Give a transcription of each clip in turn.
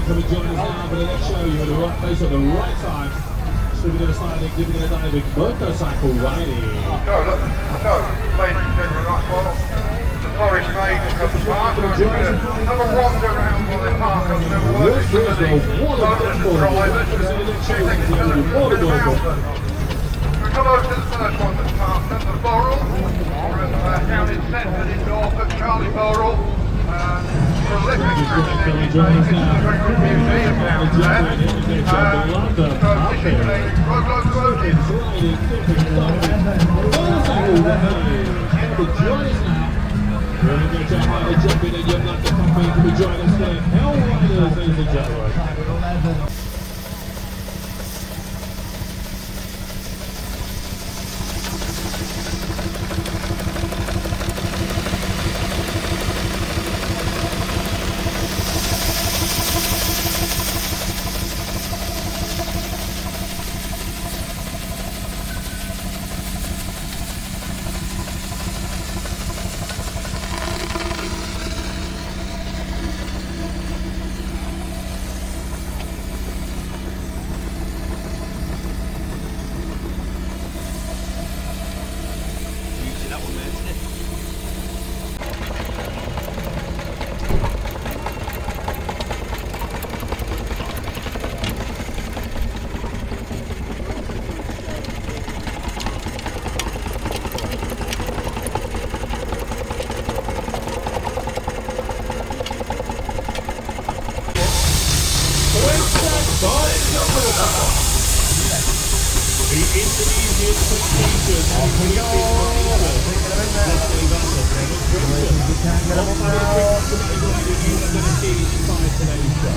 Come and join us now, but let's show you in the right place at the right time. Swimming in a sliding, dipping in a diving, motorcycle riding. No, ladies and gentlemen, well, the Forest Maidens of the park. Have a wander around while they park up and have a word with some of the London drivers and see if they can tell us a little bit about them. We'll come over to the first one that's parked at the Borrell. We're down in Thetford in Norfolk, Charlie Borrell. Prolific very good museum down there.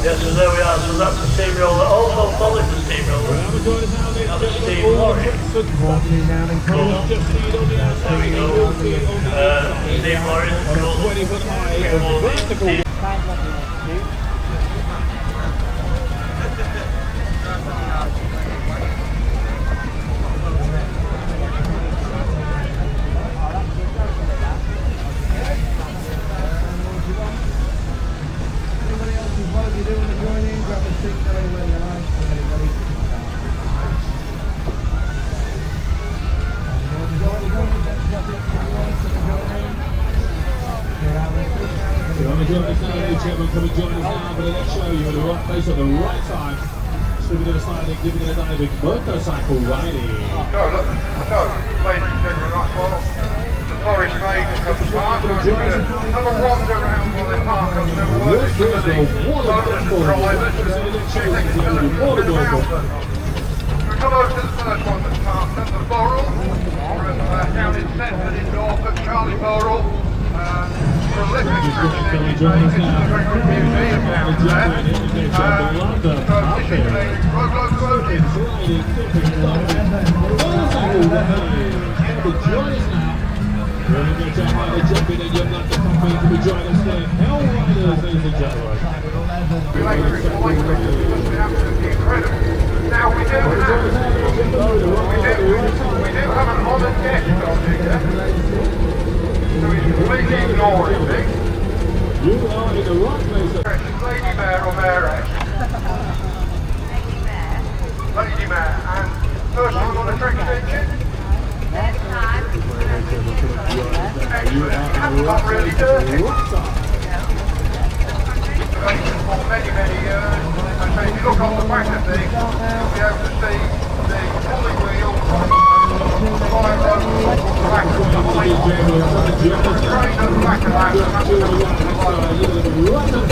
Yes, so there we are. So that's the steam roller. Also following the steam roller. Now the steam lorry. There we go. Steam lorry. Come and join us now, but let's show you in the right place at the right time. Swimming in a sliding, dipping in a diving, motorcycle riding. No, ladies and gentlemen, well, the Forest Maidens of the park. Have a wander around while they park up and have a word with some of the London drivers and see if they can tell us a little bit about them. We'll come over to the first one that's parked at the Borrell. We're down in Thetford in Norfolk, Charlie Borrell. Prolific very good museum down there. Electric lighting has been absolutely incredible. Now we do have an honoured guest on here. So he's completely ignoring me. You are in the right place. Lady Mayor or Mayoress? Lady Mayor. And first time on a train extension? Excellent. Haven't got really dirty. For many years. And so if you look on the back of things, you'll be able to see the pulling wheel, the fire rope, the back of the light, the train at the back of that, and that's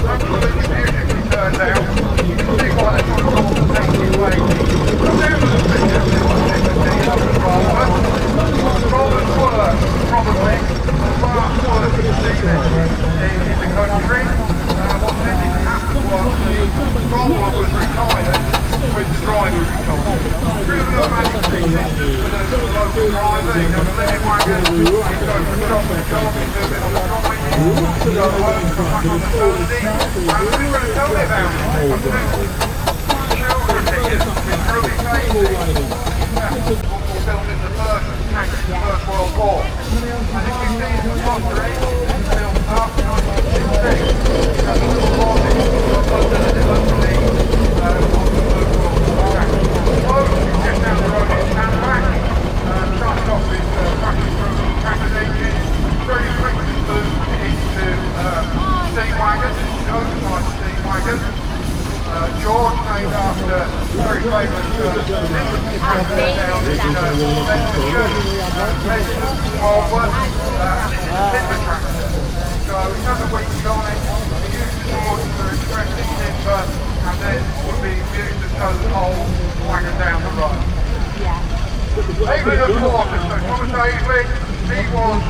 absolutely beautifully turned out. You can see quite a sort of alternating way. The news of this is Rollers were probably the fast working seamen in the country. What tended to happen was roller was retired with the driver retired. Through the magic season with a local driver, he'd have a living wagon, he'd go from job to job, he'd do a bit on the drawing, he'd go home, come back on the Thursday, and we were going to tell me about it. Children here, with Ruby Baby. Built in the First World War. And if you see the pottery, built up in 1916, has a little body locally on the First World War. Just down the road in Tanback, started off with practice from tractor engines, very quickly moved into steam wagons, oversized steam wagons. George, named after very famous president down in Bedfordshire, Walworth, and it's a timber tractor. So it has a wheat on it, it uses wood for expressing timber, and then would be used to tow the whole wagon down the road. Evelyn of Quarters, so Thomas Evelyn, he was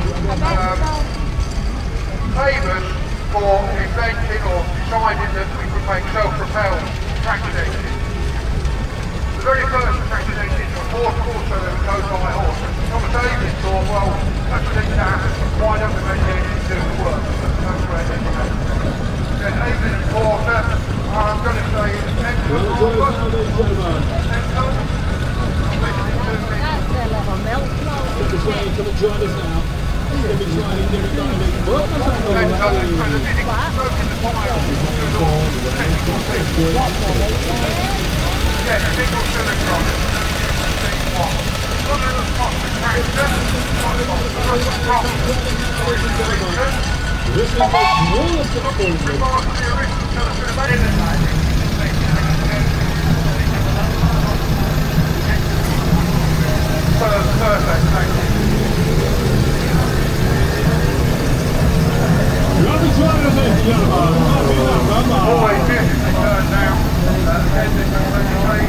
famous for inventing or deciding that we could make self-propelled tractor engines. The very first tractor engines were portable, so they were towed by horse. Thomas Evelyn thought, well, that's what needs to happen. Why don't we make the engines do the work? That's where they came. Then Evelyn and Porter, I'm going to say, is 10 ton Walworth. 10 ton. That's their little milk float. Come and join us now. We'll be trying to do it dynamic motorcycle single silicon. Other than the tractor, This is the smallest of the perfect, thank you. Always beautifully turned down. Again, this is very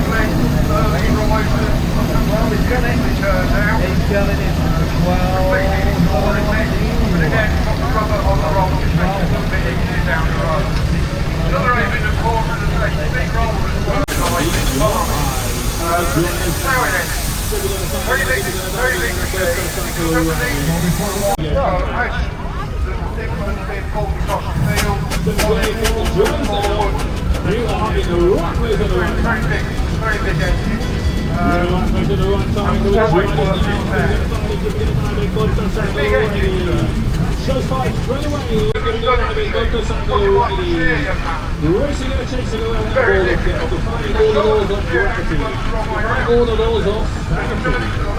early risers. Beautifully turned down. Completely ignoring it. But again, got the rubber on the roll just makes it a little bit easier down the road. Another aiming at quarter of the big rollers were now it is. Very big machine. Implements being pulled across the field, forward. You are in the right place at the right time. Very big engine. Big engine. Show five straight away. Racing and chasing around that ball again. Defining all the laws of gravity. All the laws of gravity.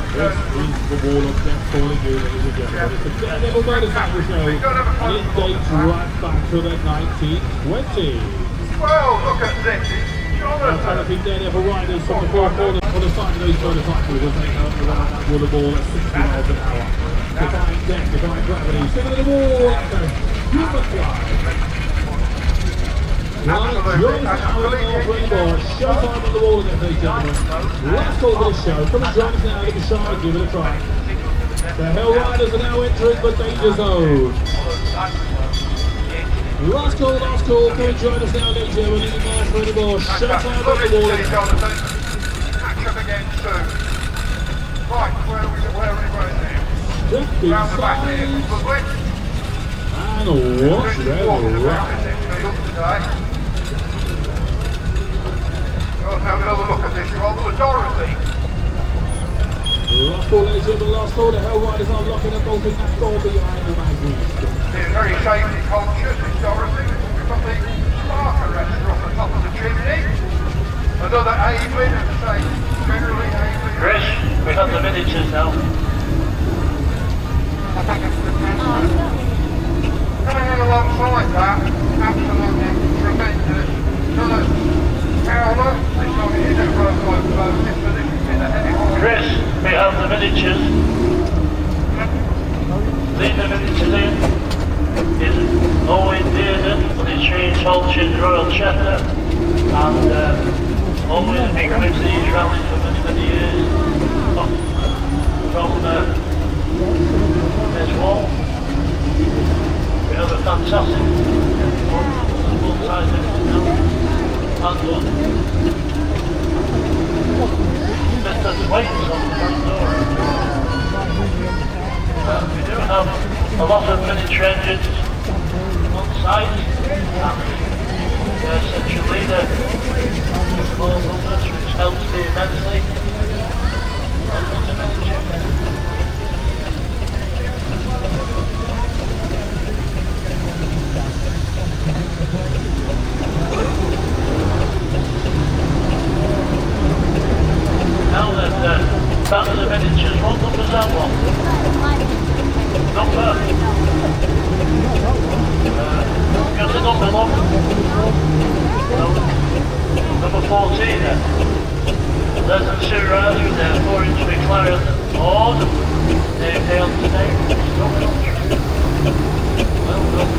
This is the wall of death falling you, ladies and gentlemen. It's a Daredevil motorcycle show, and it dates right back to the 1920s. Well, look at this. Developing Daredevil riders from the four corners on the side of those motorcycles as they come around that water ball at 60 miles an hour. Defying death, defying gravity, sticking to the wall like a human fly. Join us now with our rainbow. Showtime on the wall again, ladies and gentlemen. Last call for the show. Come and join us now at the Shire and give it a try. The Hell Riders are now entering the danger zone. Last call. Come and join us now, ladies and gentlemen. In the Mars rainbow. Showtime on the wall again. Catch up again soon. Right, where are we going now? Just Round the back here, inside. lovely. And watch them right. Let's have another look at this. You're on the Dorothy. Last call, ladies and gentlemen. Last call. The Hell Riders are locking and bolting that door behind the magazine. Being very safety conscious, this Dorothy. We've got the spark arrestor off the top of the chimney. Another Evelyn, and say generally Evelyn. Chris, we have the miniatures now. Coming in alongside that, absolutely tremendous. Another Howler, this one is a road locomotive, but this is in a heavy haul. Chris, we have the miniatures. Leave the miniatures in. Is Owen Dearden for the Change Holchin Royal Cheddar. And Owen equips these rallies for many, many years. From this wall. We have a fantastic size engine now. And one. Pistons weights on the front door. We do have a lot of miniature engines on site. And central leader, small numbers, which helps me immensely. Now then, that's the miniatures. What number's that one? Number? Got the number, look. No. Number 14 then. There's the two riders there, 4-inch McLaren. Oh, they've hailed today. Well done.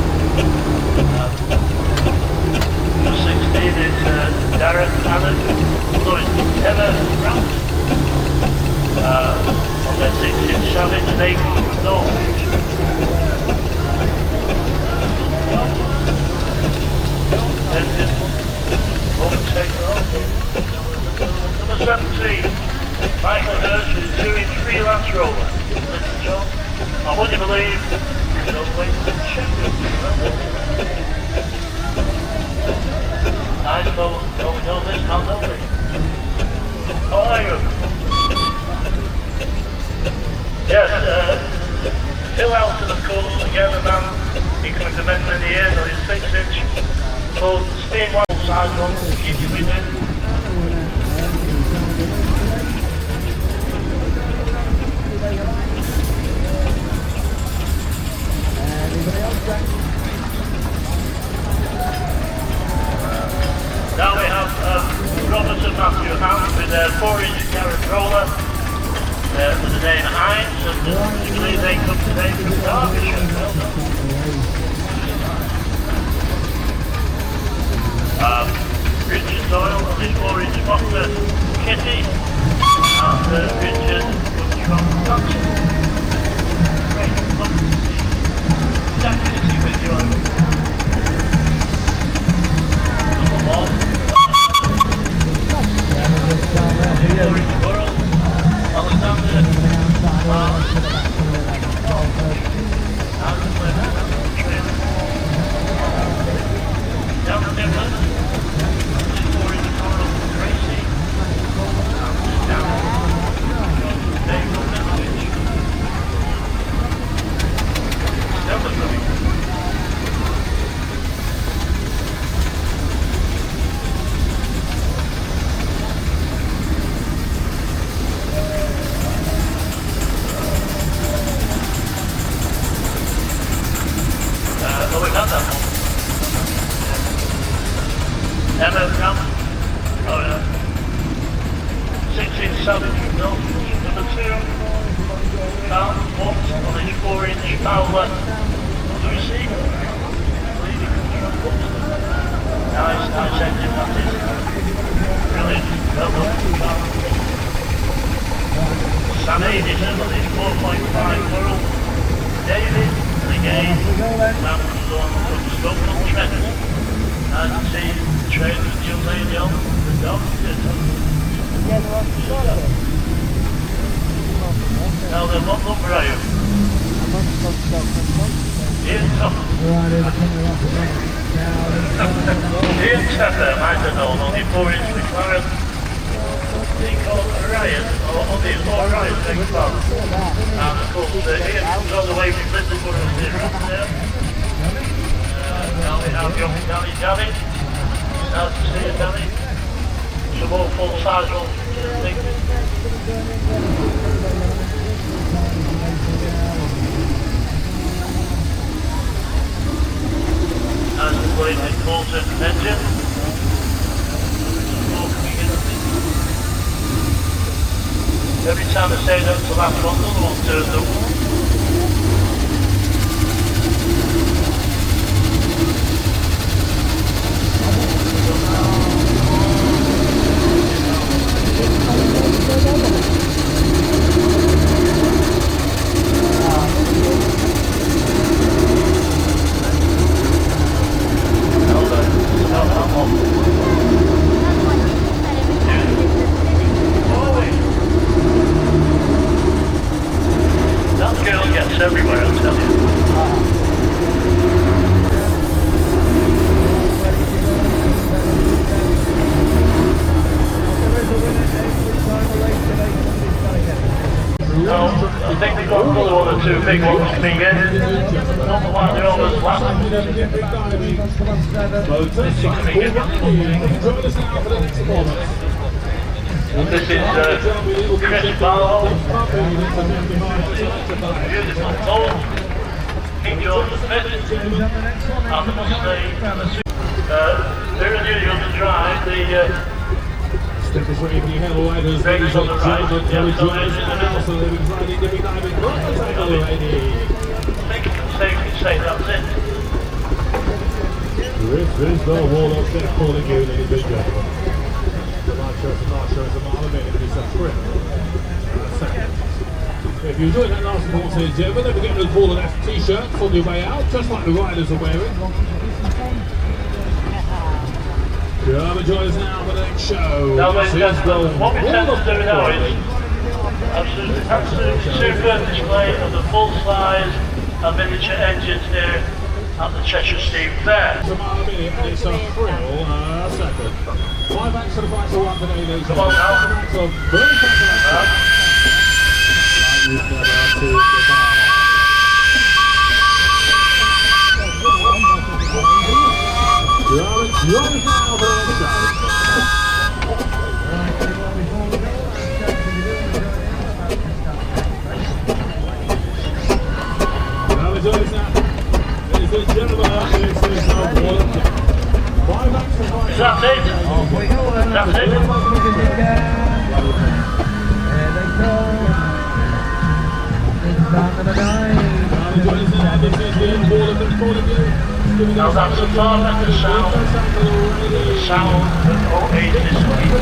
Number 16 is Daresbury. So it's Emma Brown. On their 6-inch Savage, and 8 North. Number 17, Michael Hirsch with a 2-inch freelance roller. Listen, John, I wouldn't believe you don't wait to check it. Nice fellow, no, we know this now, don't we? How are you? Yes, fill out to the course again, the man, he can recommend many years on his 6-inch. So, steam one side one, keep you with it. Now we have Robert and Matthew Hound with their 4-inch carrot roller with the name Heinz, and I believe they come today from Derbyshire. Richard Doyle on his 4-inch boxer Kitty, and Richard from Thompson. Great, look. Exactly to see with you on. Number 1. 4-inch World, Alexander, down the Midland. Emma Brown, 6-inch Savage, no, number 2, Carl Watt on his 4-inch Fowler, what do we see? Nice engine that is, brilliant, well done, Carl. Sam Edison on his 4.5 World, David, again, Lamb's on from Stockholm Trent, and see train with the young lady on the dog. Now then, what number are you? Ian Tupper. Ian Tupper, I don't know, only 4-inch McLaren. He called Ryan, or only Ryan, beg your pardon. And of course, Ian comes all the way from Liverpool and there. Now we have young Danny Davitt. Now to see it, Danny. Some more full-size ones, I think. As the blade in Warrington engine. Every time I say that's the last one, another one turns up. two big ones coming in. Not the one they're always last. This is coming in. This is Chris Barlow. Beautiful pole. King George V. And the Mustang. Very unusual to drive. The Stickers waving your head away, there's Vegas on the right, gentlemen, yeah, Terry so Jones, there's and also they've been riding, they've been diving, right, lady. I think you can safely say that's it. This is the wall up there calling you, ladies and gentlemen. The live show is a mile a minute, it's a trip. Second. If you enjoyed that last report, ladies and gentlemen, don't forget to call an F t-shirt on your way out, just like the riders are wearing. Come and join us now for the next show. Now, ladies and gentlemen, what we tend to do now is absolutely superb display of the full-size and miniature engines here at the Cheshire Steam Fair. It's a mile a minute and it's a thrill second. 5 backs to the price of one today, ladies and Come on now. So, very fast. You've never seen before. Join us now for the next show. Join us now. Ladies and gentlemen, this is the Warrington. 5 backs to the price. That's it. That's it. Now that's a far better sound. The sound that all ages can